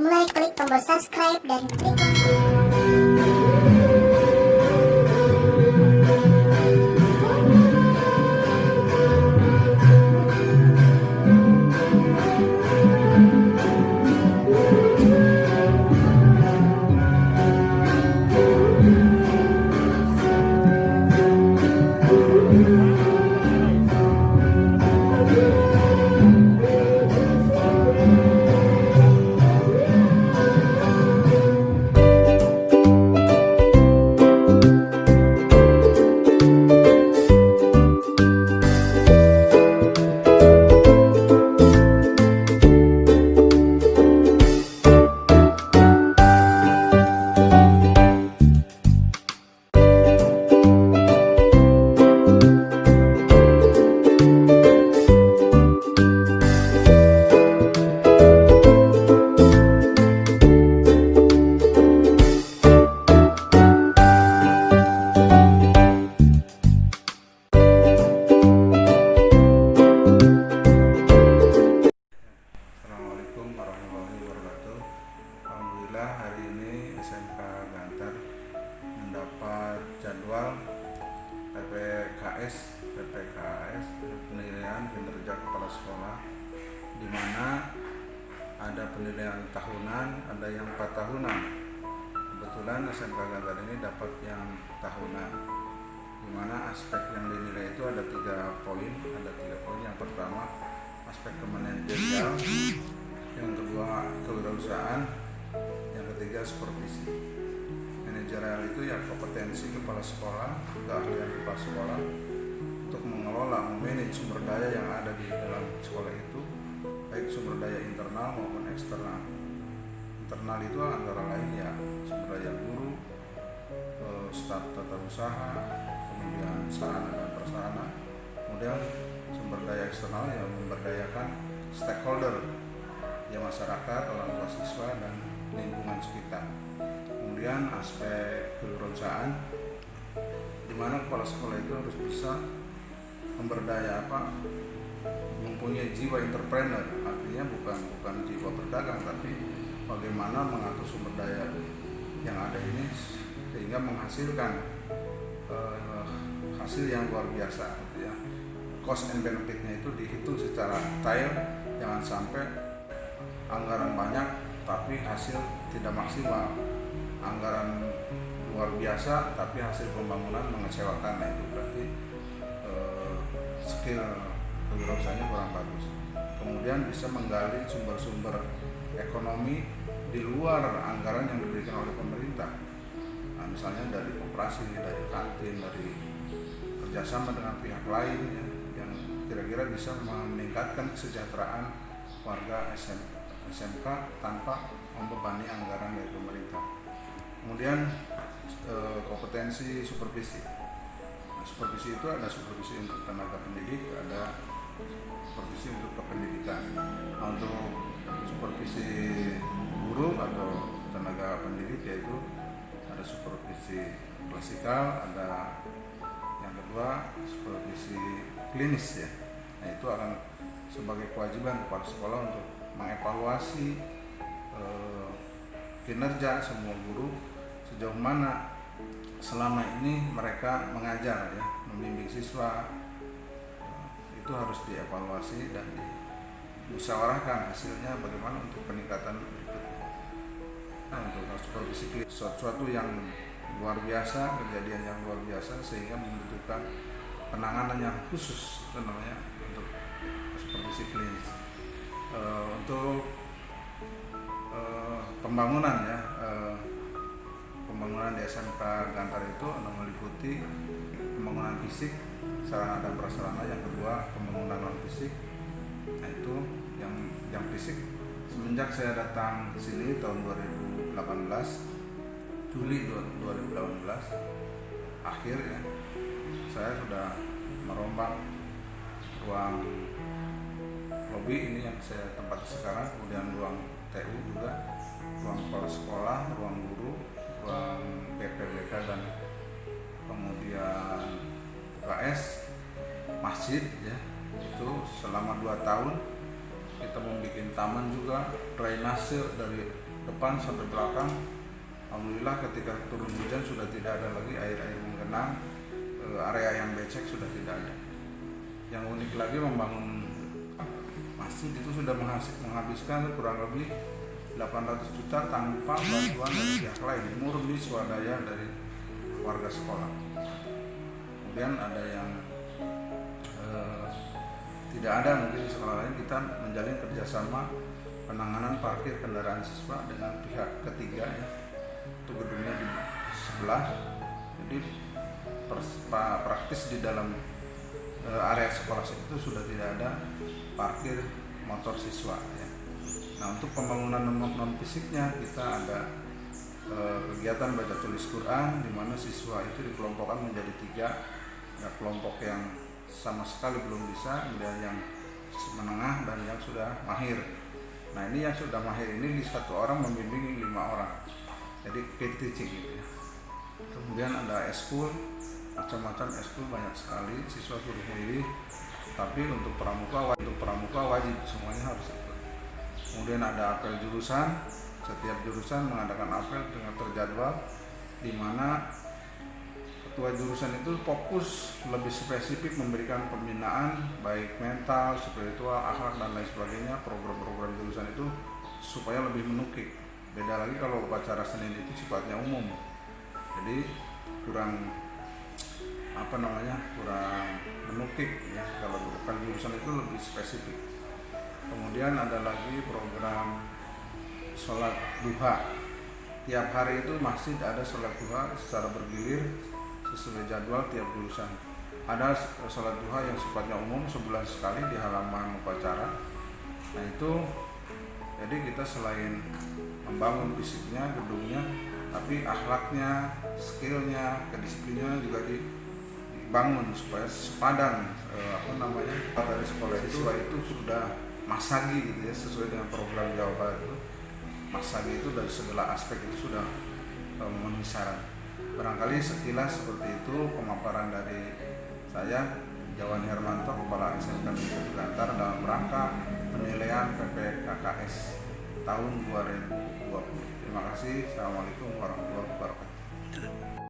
dimulai klik tombol subscribe dan klik Alhamdulillah hari ini SMK Gantar mendapat jadwal PPKS penilaian kinerja kepala sekolah, di mana ada penilaian tahunan, ada yang 4 tahunan. Kebetulan SMK Gantar ini dapat yang tahunan, di mana aspek yang dinilai itu ada 3 poin. Yang pertama aspek kemanajerial, yang kedua kewirausahaan, yang ketiga supervisi. Manajerial itu ya kompetensi kepala sekolah, keahlian kepala sekolah untuk mengelola, memanage sumber daya yang ada di dalam sekolah itu, baik sumber daya internal maupun eksternal. Internal itu antara lain ya sumber daya guru, staf tata usaha, kemudian sarana dan prasarana. Kemudian sumber daya eksternal yang memberdayakan stakeholder, ya masyarakat, orang tua siswa, dan lingkungan sekitar. Kemudian aspek kewirausahaan, di mana kepala sekolah itu harus bisa mempunyai jiwa entrepreneur, artinya bukan jiwa berdagang, tapi bagaimana mengatur sumber daya yang ada ini sehingga menghasilkan hasil yang luar biasa, gitu ya. Cost and benefitnya itu dihitung secara detail, jangan sampai anggaran banyak tapi hasil tidak maksimal, anggaran luar biasa tapi hasil pembangunan mengecewakan. Nah, itu berarti skill kewirausahaannya kurang bagus. Kemudian bisa menggali sumber-sumber ekonomi di luar anggaran yang diberikan oleh pemerintah. Nah, misalnya dari koperasi, dari kantin, dari kerjasama dengan pihak lain ya, yang kira-kira bisa meningkatkan kesejahteraan warga SMK tanpa membebani anggaran dari pemerintah. Kemudian kompetensi supervisi. Nah, supervisi itu ada supervisi untuk tenaga pendidik, ada supervisi untuk kependidikan. Nah, untuk supervisi guru atau tenaga pendidik yaitu ada supervisi klasikal, ada yang kedua supervisi klinis ya. Nah, itu akan sebagai kewajiban kepala sekolah untuk mengevaluasi kinerja semua guru sejauh mana selama ini mereka mengajar ya, membimbing siswa. Itu harus dievaluasi dan dimusyawarahkan hasilnya bagaimana untuk peningkatan berikutnya. Nah, untuk supervisi sesuatu yang luar biasa, kejadian yang luar biasa sehingga membutuhkan penanganan yang khusus, itu namanya untuk supervisi klinis. Untuk pembangunan ya, pembangunan di SMK Gantar itu meliputi pembangunan fisik, sarana dan prasarana. Yang kedua pembangunan non fisik. Nah, itu yang fisik semenjak saya datang ke sini tahun 2018, Juli 2018 akhir ya, saya sudah merombak ruang lobi ini yang saya tempati sekarang, kemudian ruang TU juga, ruang kepala sekolah, ruang guru, ruang PPBK, dan kemudian UKS, masjid ya. Itu selama 2 tahun kita membuat taman juga, drainase dari depan sampai belakang. Alhamdulillah ketika turun hujan sudah tidak ada lagi air-air menggenang, area yang becek sudah tidak ada. Yang unik lagi membangun masjid itu sudah menghabiskan kurang lebih 800 juta tanpa bantuan dari pihak lain, murni swadaya dari warga sekolah. Kemudian ada yang tidak ada mungkin di sekolah lain, kita menjalin kerjasama penanganan parkir kendaraan siswa dengan pihak ketiga ya. Itu gedungnya di sebelah, jadi praktis di dalam area sekolah itu sudah tidak ada parkir motor siswa ya. Nah, untuk pembangunan non fisiknya kita ada kegiatan baca tulis Quran, di mana siswa itu dikelompokkan menjadi 3. Ada kelompok yang sama sekali belum bisa, kemudian yang menengah, dan yang sudah mahir. Nah, ini yang sudah mahir ini di satu orang membimbing 5 orang, jadi peer teaching gitu ya. Kemudian ada eskul, macam-macam eskul banyak sekali, siswa suruh milih, tapi untuk pramuka wajib semuanya harus ikut. Kemudian ada apel jurusan, setiap jurusan mengadakan apel dengan terjadwal, di mana ketua jurusan itu fokus lebih spesifik memberikan pembinaan baik mental, spiritual, akhlak dan lain sebagainya. Program-program jurusan itu supaya lebih menukik. Beda lagi kalau upacara Senin itu sifatnya umum, jadi kurang menukik ya. Kalau bukan jurusan itu lebih spesifik. Kemudian ada lagi program sholat duha. Tiap hari itu masjid ada sholat duha secara bergilir sesuai jadwal tiap jurusan. Ada sholat duha yang sifatnya umum sebulan sekali di halaman upacara. Nah itu, jadi kita selain membangun fisiknya, gedungnya, tapi akhlaknya, skillnya, kedisiplinnya juga dibangun supaya sepadan. Dari sekolah itu sudah Masagi gitu ya, sesuai dengan program Jawa Barat itu. Masagi itu dari segala aspek itu sudah memenuhi syarat. Barangkali sekilas seperti itu pemaparan dari saya, Jawan Hermanto, Kepala SMK Negeri Tegantar, dalam rangka penilaian PPKKS tahun 2020. Terima kasih. Assalamualaikum warahmatullahi wabarakatuh.